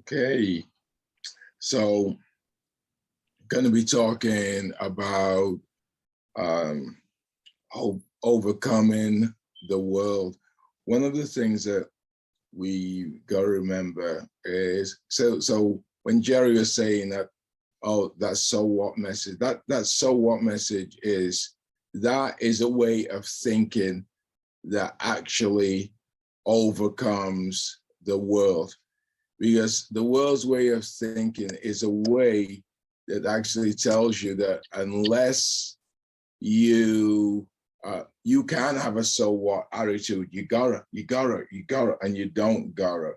Okay, so going to be talking about overcoming the world. One of the things that we got to remember is, so when Jerry was saying that, oh, that so what message, that so what message that is a way of thinking that actually overcomes the world. Because the world's way of thinking is a way that actually tells you that unless you can have a so what attitude, you gotta, and you don't gotta,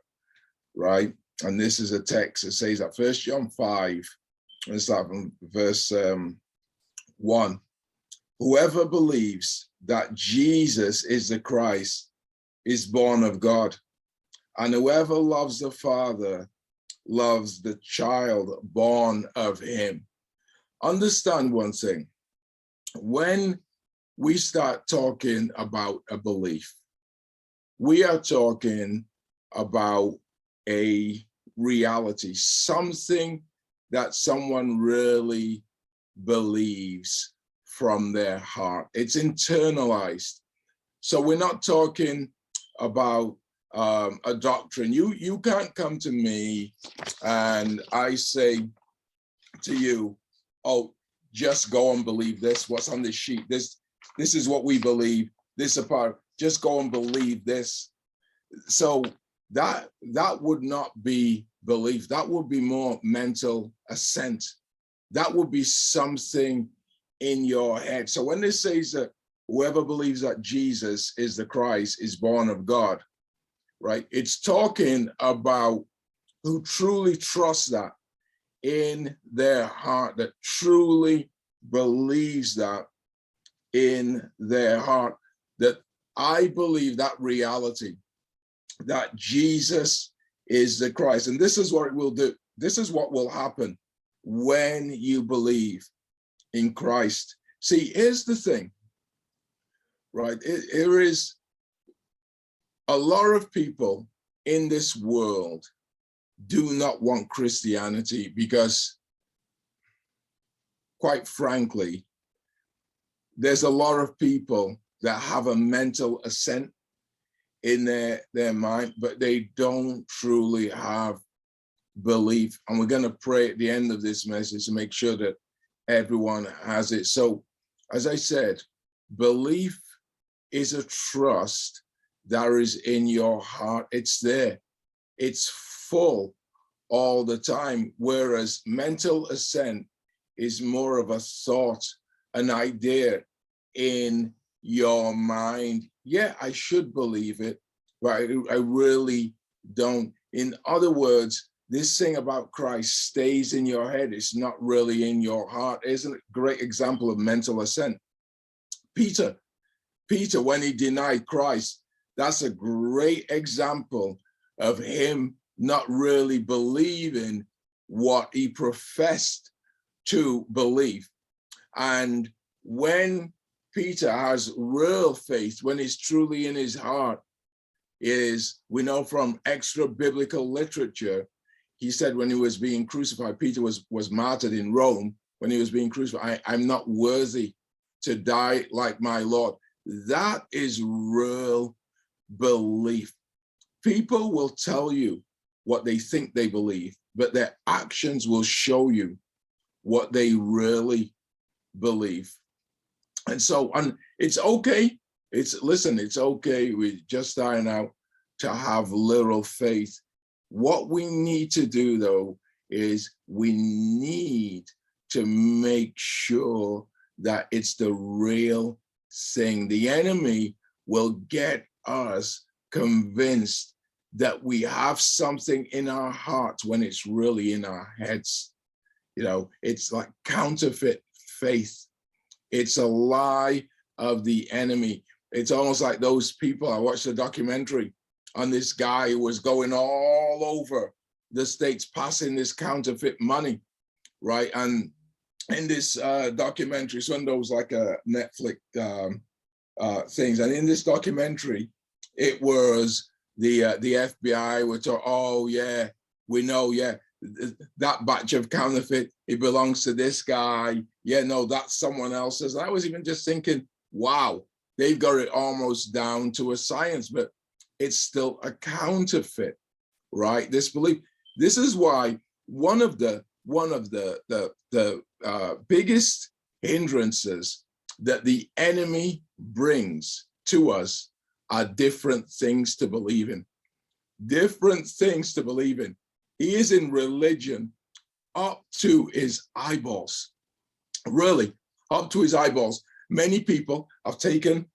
right? And this is a text that says that 1 John 5, let's start from verse 1. Whoever believes that Jesus is the Christ is born of God. And whoever loves the Father loves the child born of him. Understand one thing. When we start talking about a belief, we are talking about a reality, something that someone really believes from their heart. It's internalized. So we're not talking about a doctrine. You can't come to me and I say to you, oh, just go and believe this, what's on this sheet, this is what we believe, this apart, just go and believe this. So that would not be belief. That would be more mental assent. That would be something in your head. So when it says that whoever believes that Jesus is the Christ is born of God, right? It's talking about who truly trust that in their heart, that truly believes that in their heart, that I believe that reality, that Jesus is the Christ. And this is what it will do. This is what will happen when you believe in Christ. See, here's the thing, right? There is a lot of people in this world do not want Christianity because, quite frankly, there's a lot of people that have a mental assent in their mind, but they don't truly have belief. And we're going to pray at the end of this message to make sure that everyone has it. So, as I said, belief is a trust that is in your heart. It's there. It's full all the time. Whereas mental assent is more of a thought, an idea in your mind. Yeah, I should believe it, but I really don't. In other words, this thing about Christ stays in your head. It's not really in your heart. Isn't it a great example of mental assent? Peter, when he denied Christ, that's a great example of him not really believing what he professed to believe. And when Peter has real faith, when it's truly in his heart, we know from extra biblical literature, he said when he was being crucified, Peter was martyred in Rome when he was being crucified. I'm not worthy to die like my Lord. That is real belief. People will tell you what they think they believe, but their actions will show you what they really believe. And so it's okay. It's okay. We're just starting out to have little faith. What we need to do, though, is we need to make sure that it's the real thing. The enemy will get us convinced that we have something in our hearts when it's really in our heads. You know, it's like counterfeit faith. It's a lie of the enemy. It's almost like those people. I watched a documentary on this guy who was going all over the States passing this counterfeit money, right? And in this documentary, it's one of those like a Netflix things. And in this documentary, it was the FBI were told, oh yeah, we know, yeah, that batch of counterfeit, it belongs to this guy. Yeah, no, that's someone else's. I was even just thinking, wow, they've got it almost down to a science, but it's still a counterfeit, right? This belief. This is why one of the biggest hindrances that the enemy brings to us are different things to believe in. Different things to believe in. He is in religion up to his eyeballs, really, up to his eyeballs. Many people have taken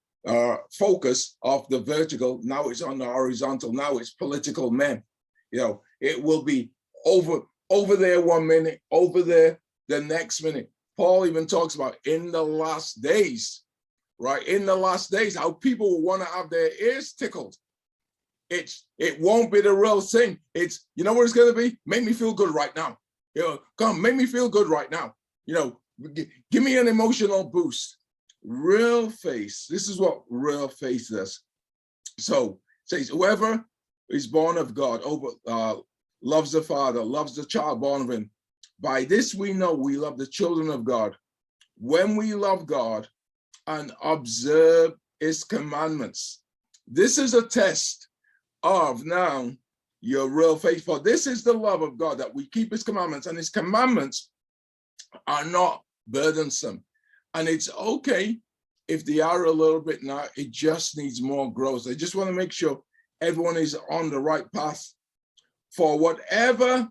focus off the vertical. Now it's on the horizontal. Now it's political men. You know, it will be over there 1 minute, over there the next minute. Paul even talks about in the last days, right? In the last days, how people will want to have their ears tickled. It won't be the real thing. It's, you know what it's going to be? Make me feel good right now. You know, come, make me feel good right now. You know, give me an emotional boost. Real faith. This is what real faith does. So it says, whoever is born of God, loves the Father, loves the child born of him. By this we know we love the children of God, when we love God and observe his commandments. This is a test of now your real faith. For this is the love of God, that we keep his commandments, and his commandments are not burdensome. And it's okay if they are a little bit now, it just needs more growth. I just want to make sure everyone is on the right path. For whatever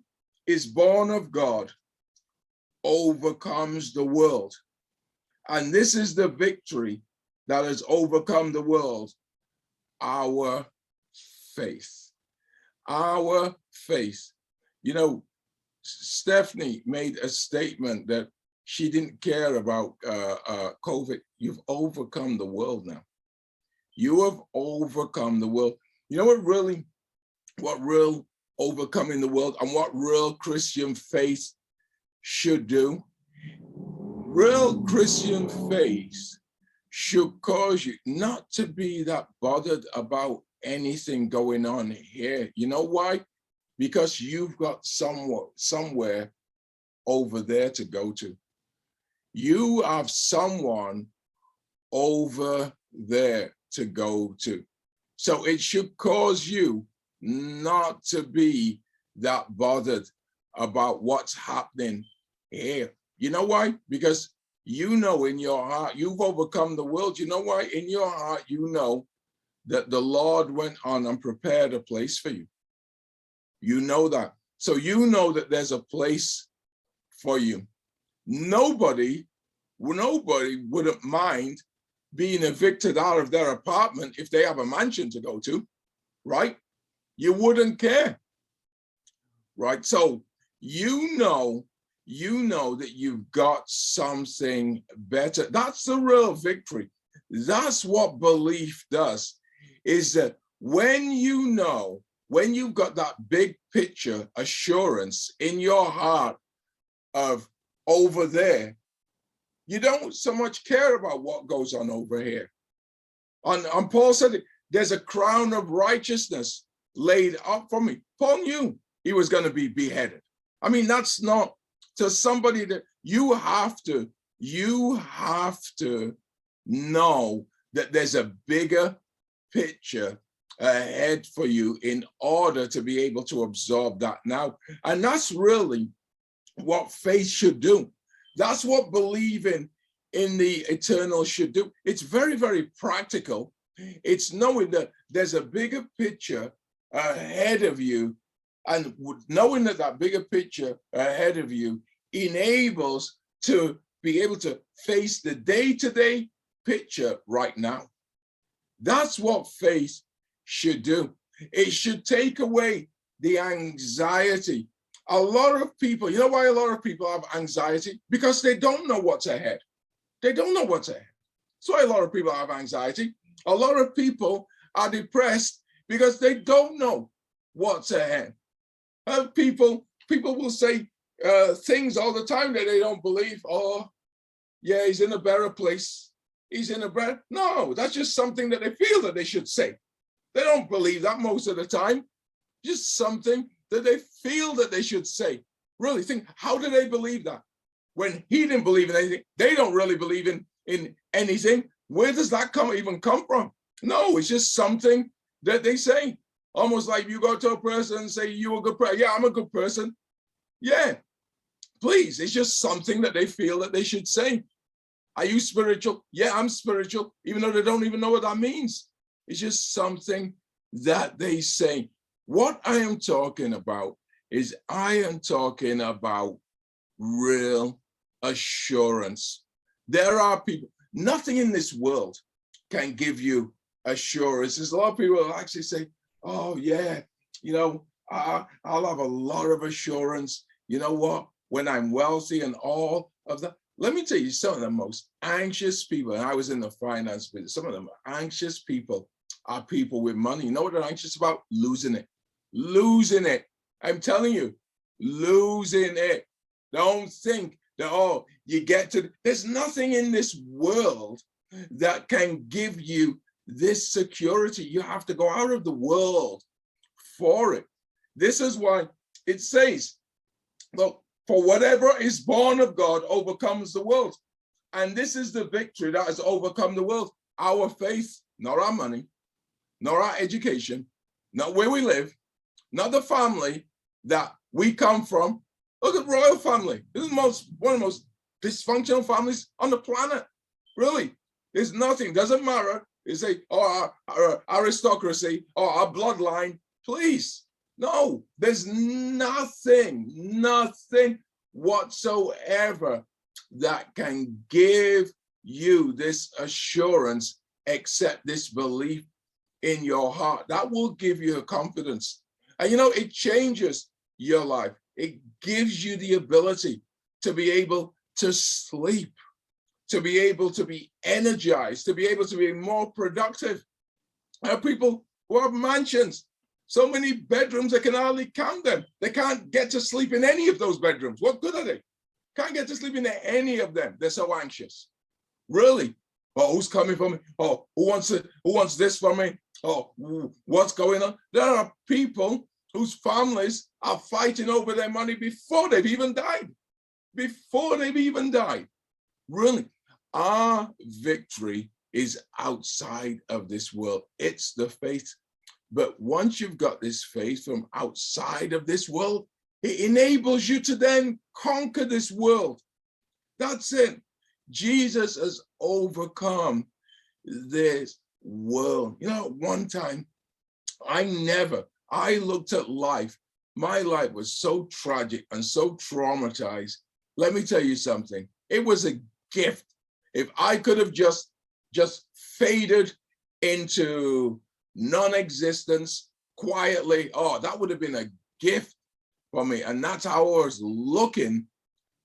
is born of God overcomes the world. And this is the victory that has overcome the world, our faith. Our faith. You know, Stephanie made a statement that she didn't care about COVID. You've overcome the world now. You have overcome the world. You know what real overcoming the world and what real Christian faith should do? Real Christian faith should cause you not to be that bothered about anything going on here. You know why? Because you've got somewhere over there to go to. You have someone over there to go to. So it should cause you not to be that bothered about what's happening here. You know why? Because you know in your heart, you've overcome the world. You know why? In your heart, you know that the Lord went on and prepared a place for you. You know that. So you know that there's a place for you. Nobody wouldn't mind being evicted out of their apartment if they have a mansion to go to, right? You wouldn't care, right? So you know that you've got something better. That's the real victory. That's what belief does, is that when you know, when you've got that big picture assurance in your heart of over there, you don't so much care about what goes on over here. And Paul said, there's a crown of righteousness laid up for me. Paul knew he was going to be beheaded. I mean, that's not to somebody that you have to know that there's a bigger picture ahead for you in order to be able to absorb that now. And that's really what faith should do. That's what believing in the eternal should do. It's very, very practical. It's knowing that there's a bigger picture ahead of you, and knowing that that bigger picture ahead of you enables to be able to face the day-to-day picture right now. That's what faith should do. It should take away the anxiety. A lot of people, you know why a lot of people have anxiety? Because they don't know what's ahead. They don't know what's ahead. That's why a lot of people have anxiety. A lot of people are depressed because they don't know what's ahead. People will say things all the time that they don't believe. Oh, yeah, he's in a better place. He's in a better. No, that's just something that they feel that they should say. They don't believe that most of the time. Just something that they feel that they should say. Really think, how do they believe that? When he didn't believe in anything, they don't really believe in anything. Where does that even come from? No, it's just something that they say. Almost like you go to a person and say, you're a good person. Yeah, I'm a good person. Yeah, please. It's just something that they feel that they should say. Are you spiritual? Yeah, I'm spiritual, even though they don't even know what that means. It's just something that they say. What I am talking about is I am talking about real assurance. There are people, nothing in this world can give you assurance. There's a lot of people who actually say, oh yeah, you know, I'll have a lot of assurance. You know what? When I'm wealthy and all of that. Let me tell you, some of the most anxious people, and I was in the finance business, some of the anxious people are people with money. You know what they're anxious about? Losing it. Losing it. I'm telling you, losing it. Don't think that, oh, you get to, there's nothing in this world that can give you this security. You have to go out of the world for it. This is why it says, look, for whatever is born of God overcomes the world. And this is the victory that has overcome the world. Our faith, not our money, nor our education, not where we live, not the family that we come from. Look at royal family. This is one of the most dysfunctional families on the planet. Really, there's nothing, doesn't matter. They say, oh, our aristocracy, or our bloodline, please. No, there's nothing whatsoever that can give you this assurance except this belief in your heart. That will give you a confidence. And you know, it changes your life. It gives you the ability to be able to sleep, to be able to be energized, to be able to be more productive. There are people who have mansions, so many bedrooms, they can hardly count them. They can't get to sleep in any of those bedrooms. What good are they? Can't get to sleep in any of them. They're so anxious. Really? Oh, who's coming for me? Oh, who wants this from me? Oh, what's going on? There are people whose families are fighting over their money before they've even died. Before they've even died. Really? Our victory is outside of this world. It's the faith. But once you've got this faith from outside of this world, it enables you to then conquer this world. That's it. Jesus has overcome this world. You know, one time, I looked at life. My life was so tragic and so traumatized. Let me tell you something. It was a gift. If I could have just faded into non-existence quietly, oh, that would have been a gift for me. And that's how I was looking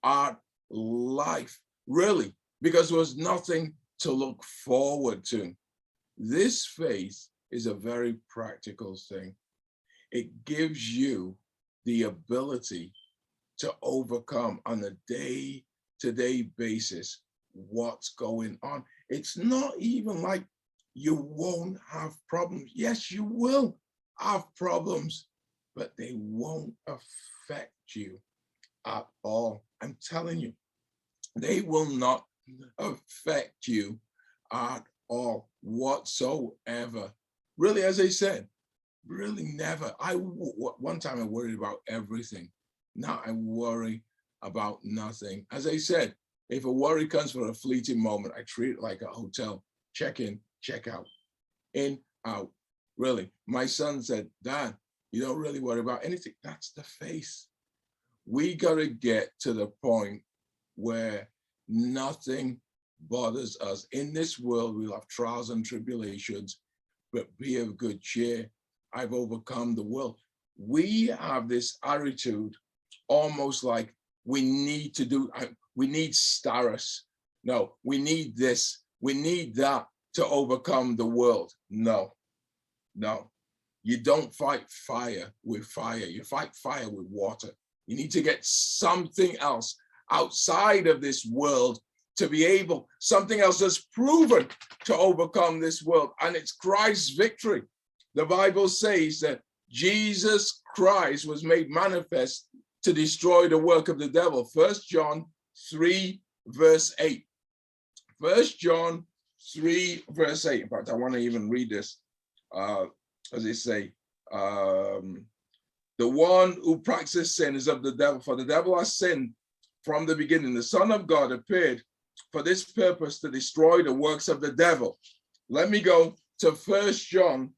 at life, really, because there was nothing to look forward to. This faith is a very practical thing. It gives you the ability to overcome on a day-to-day basis what's going on. It's not even like you won't have problems. Yes, you will have problems, but they won't affect you at all. I'm telling you, they will not affect you at all whatsoever. Really, as I said, really never. One time I worried about everything. Now I worry about nothing. As I said, if a worry comes for a fleeting moment, I treat it like a hotel. Check in, check out, in, out. Really, my son said, Dad, you don't really worry about anything. That's the faith. We got to get to the point where nothing bothers us. In this world, we'll have trials and tribulations, but be of good cheer. I've overcome the world. We have this attitude almost like we need status. No, we need this, we need that to overcome the world. No, you don't fight fire with fire. You fight fire with water. You need to get something else outside of this world to be able, something else that's proven to overcome this world. And it's Christ's victory. The Bible says that Jesus Christ was made manifest to destroy the work of the devil. 1 John 3, verse 8. 1 John 3, verse 8. In fact, I want to even read this. As they say, the one who practices sin is of the devil, for the devil has sinned from the beginning. The Son of God appeared for this purpose, to destroy the works of the devil. Let me go to 1 John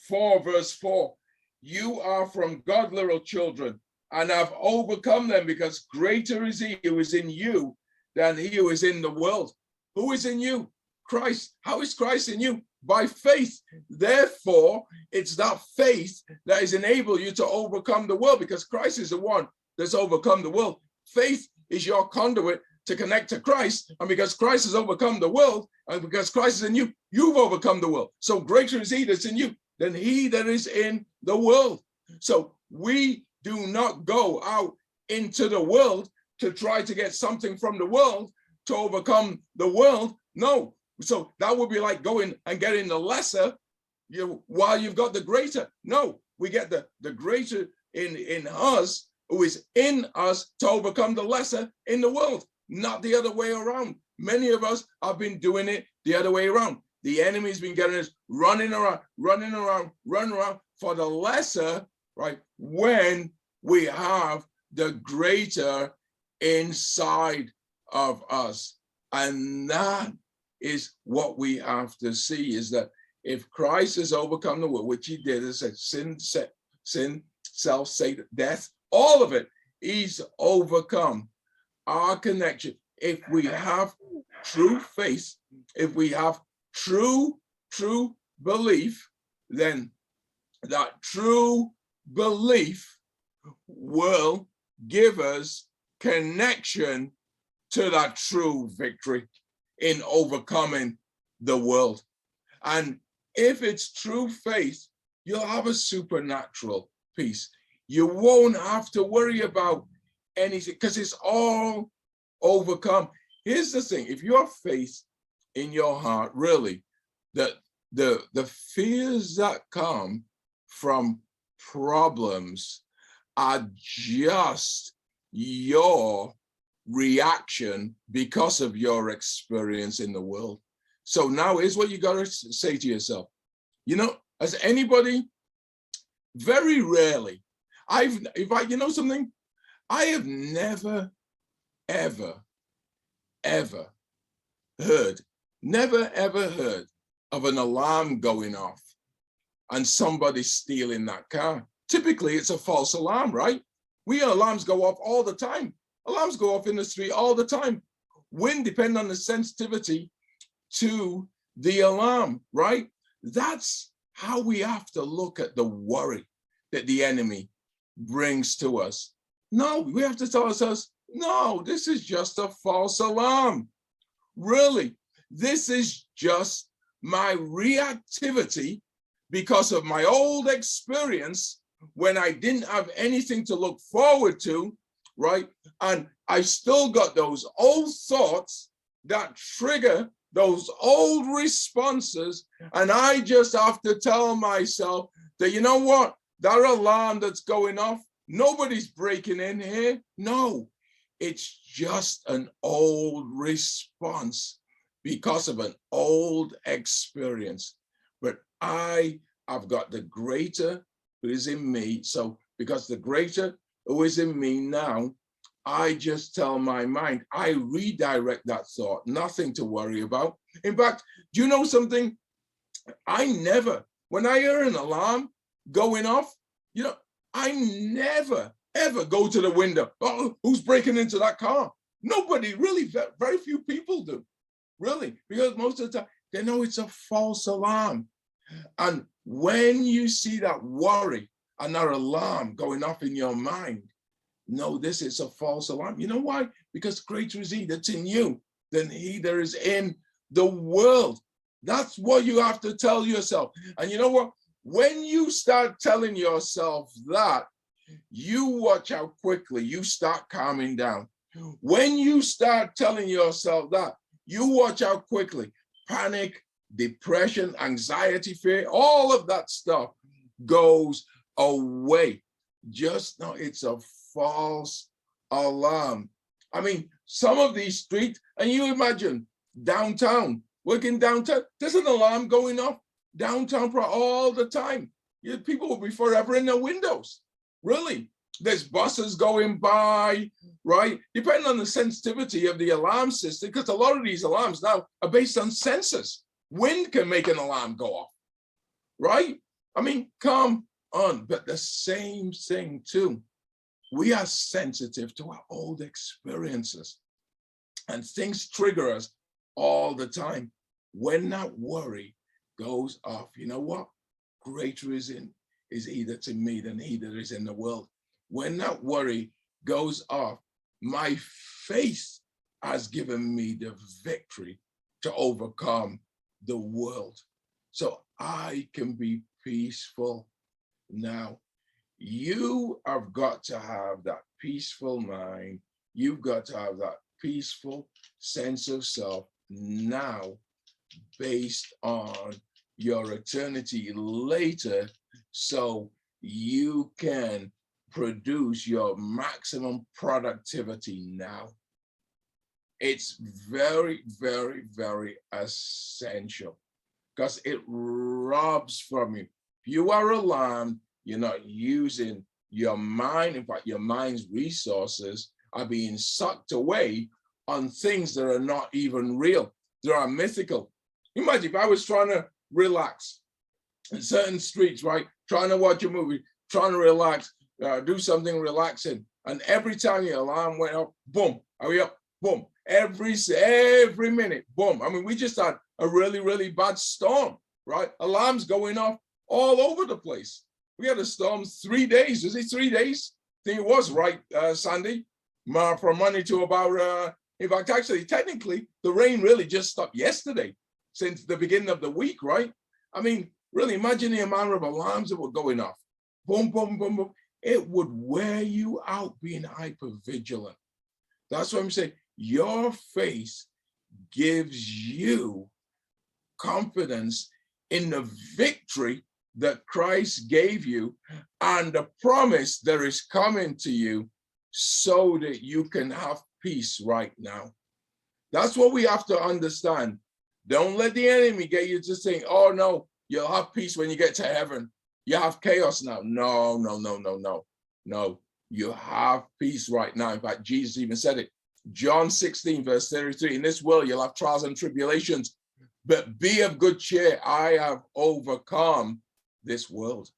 4, verse 4. You are from God, little children, and have overcome them, because greater is he who is in you than he who is in the world. Who is in you? Christ. How is Christ in you? By faith. Therefore, it's that faith that is enable you to overcome the world, because Christ is the one that's overcome the world. Faith is your conduit to connect to Christ, and because Christ has overcome the world, and because Christ is in you, you've overcome the world. So greater is he that's in you than he that is in the world. So we do not go out into the world to try to get something from the world to overcome the world. No. So that would be like going and getting the lesser while you've got the greater. No, we get the greater in us, who is in us, to overcome the lesser in the world, not the other way around. Many of us have been doing it the other way around. The enemy's been getting us running around for the lesser, right? When we have the greater inside of us. And that is what we have to see, is that if Christ has overcome the world, which he did, as I said, sin, self, Satan, death, all of it, he's overcome. Our connection, if we have true faith, if we have true belief, then that true belief will give us connection to that true victory in overcoming the world. And if it's true faith, you'll have a supernatural peace. You won't have to worry about anything, because it's all overcome. Here's the thing: if you have faith in your heart, really, the fears that come from problems are just your reaction because of your experience in the world. So now here's what you got to say to yourself. As anybody, very rarely, you know something, I have never, ever heard of an alarm going off and somebody stealing that car. Typically, it's a false alarm, right? Alarms go off all the time. Alarms go off in the street all the time. When, depending on the sensitivity to the alarm, right? That's how we have to look at the worry that the enemy brings to us. No, we have to tell ourselves, no, this is just a false alarm. Really, this is just my reactivity because of my old experience when I didn't have anything to look forward to, right? And I still got those old thoughts that trigger those old responses. And I just have to tell myself that, you know what? That alarm that's going off, nobody's breaking in here. No, it's just an old response because of an old experience. But I have got the greater who is in me. So because the greater who is in me now, I just tell my mind, I redirect that thought, nothing to worry about. In fact, do you know something? When I hear an alarm going off, I never, ever go to the window. Oh, who's breaking into that car? Nobody, really, very few people do, really, because most of the time they know it's a false alarm. And when you see that worry and that alarm going off in your mind, no, this is a false alarm. You know why? Because greater is he that's in you than he that is in the world. That's what you have to tell yourself. And you know what? When you start telling yourself that, you watch how quickly you start calming down. When you start telling yourself that, you watch how quickly panic, depression, anxiety, fear, all of that stuff goes away. Just know it's a false alarm. I mean, some of these streets, and you imagine downtown, working downtown, there's an alarm going off downtown all the time. People will be forever in their windows. Really. There's buses going by, right? Depending on the sensitivity of the alarm system, because a lot of these alarms now are based on sensors. Wind can make an alarm go off, right? I mean, come on, but the same thing too. We are sensitive to our old experiences, and things trigger us all the time. When that worry goes off, you know what? Greater is he that's in me than he that is in the world. When that worry goes off, my faith has given me the victory to overcome the world. So I can be peaceful now. You have got to have that peaceful mind. You've got to have that peaceful sense of self now, based on your eternity later, so you can produce your maximum productivity now. It's very, very, very essential, because it robs from you. If you are alarmed, you're not using your mind. In fact, your mind's resources are being sucked away on things that are not even real. They are mythical. Imagine if I was trying to relax in certain streets, right? Trying to watch a movie, trying to relax, do something relaxing. And every time your alarm went up, boom, hurry up, boom. Every minute, boom. I mean, we just had a really, really bad storm, right? Alarms going off all over the place. We had a storm 3 days. Was it 3 days? I think it was, right, Sandy? From Monday to about, in fact, actually, technically, the rain really just stopped yesterday, since the beginning of the week, right? I mean, really imagine the amount of alarms that were going off. Boom, boom, boom, boom. It would wear you out being hyper vigilant. That's what I'm saying. Your faith gives you confidence in the victory that Christ gave you and the promise that is coming to you, so that you can have peace right now. That's what we have to understand. Don't let the enemy get you to think, oh no, you'll have peace when you get to heaven. You have chaos now. No, no, no, no, no, no. You have peace right now. In fact, Jesus even said it. John 16, verse 33, in this world you'll have trials and tribulations, but be of good cheer. I have overcome this world.